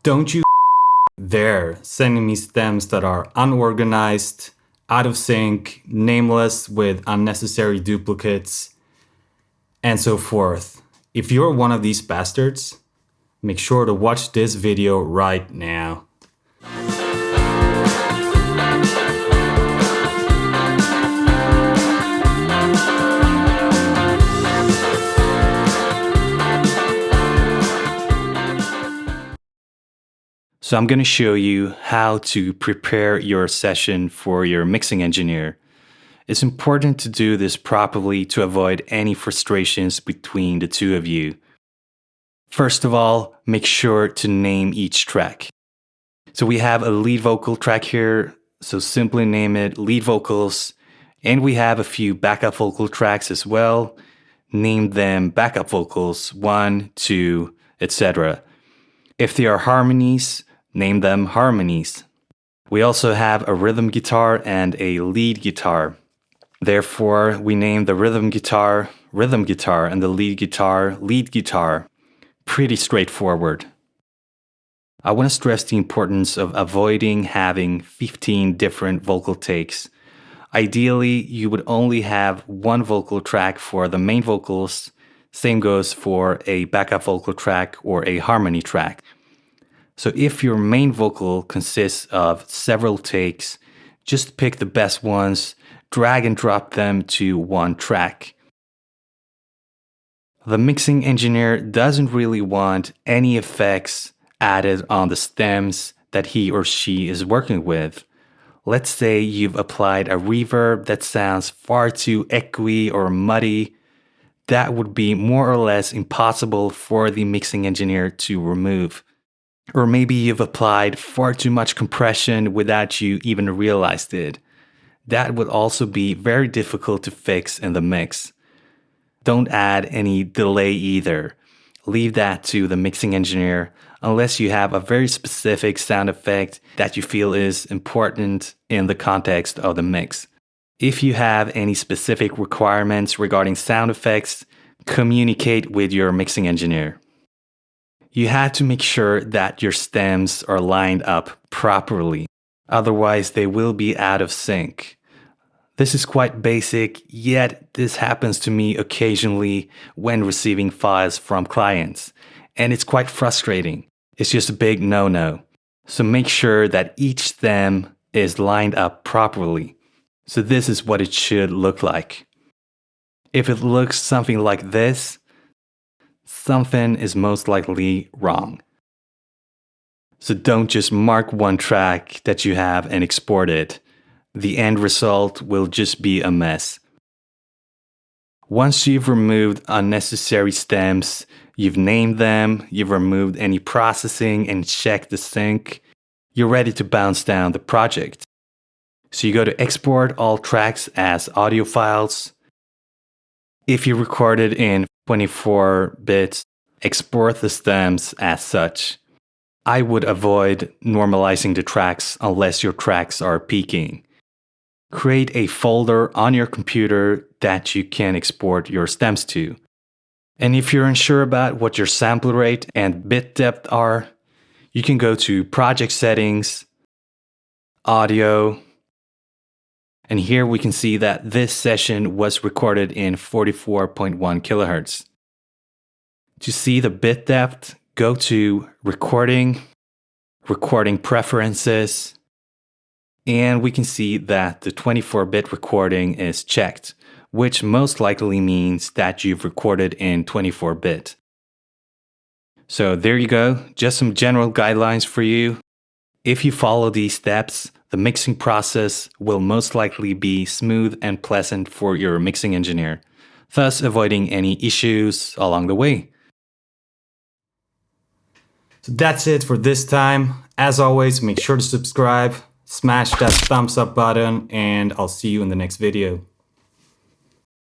Don't you dare sending me stems that are unorganized, out of sync, nameless with unnecessary duplicates, and so forth. If you're one of these bastards, make sure to watch this video right now. So I'm going to show you how to prepare your session for your mixing engineer. It's important to do this properly to avoid any frustrations between the two of you. First of all, make sure to name each track. So we have a lead vocal track here, so simply name it lead vocals. And we have a few backup vocal tracks as well. Name them backup vocals 1, 2, etc. If they are harmonies, name them harmonies. We also have a rhythm guitar and a lead guitar. Therefore, we name the rhythm guitar, and the lead guitar, lead guitar. Pretty straightforward. I want to stress the importance of avoiding having 15 different vocal takes. Ideally, you would only have one vocal track for the main vocals. Same goes for a backup vocal track or a harmony track. So if your main vocal consists of several takes, just pick the best ones, drag and drop them to one track. The mixing engineer doesn't really want any effects added on the stems that he or she is working with. Let's say you've applied a reverb that sounds far too echoey or muddy. That would be more or less impossible for the mixing engineer to remove. Or maybe you've applied far too much compression without you even realized it. That would also be very difficult to fix in the mix. Don't add any delay either. Leave that to the mixing engineer unless you have a very specific sound effect that you feel is important in the context of the mix. If you have any specific requirements regarding sound effects, communicate with your mixing engineer. You have to make sure that your stems are lined up properly, otherwise they will be out of sync. This is quite basic, yet this happens to me occasionally when receiving files from clients, and it's quite frustrating. It's just a big no-no. So make sure that each stem is lined up properly. So this is what it should look like. If it looks something like this, something is most likely wrong. So don't just mark one track that you have and export it. The end result will just be a mess. Once you've removed unnecessary stems, you've named them, you've removed any processing and checked the sync, you're ready to bounce down the project. So you go to export all tracks as audio files. If you recorded in 24 bits, export the stems as such. I would avoid normalizing the tracks unless your tracks are peaking. Create a folder on your computer that you can export your stems to. And if you're unsure about what your sample rate and bit depth are, you can go to Project Settings, Audio, and here we can see that this session was recorded in 44.1 kilohertz. To see the bit depth, go to Recording, Recording Preferences, and we can see that the 24-bit recording is checked, which most likely means that you've recorded in 24-bit. So there you go, just some general guidelines for you. If you follow these steps, the mixing process will most likely be smooth and pleasant for your mixing engineer, thus avoiding any issues along the way. So that's it for this time. As always, make sure to subscribe, smash that thumbs up button, and I'll see you in the next video.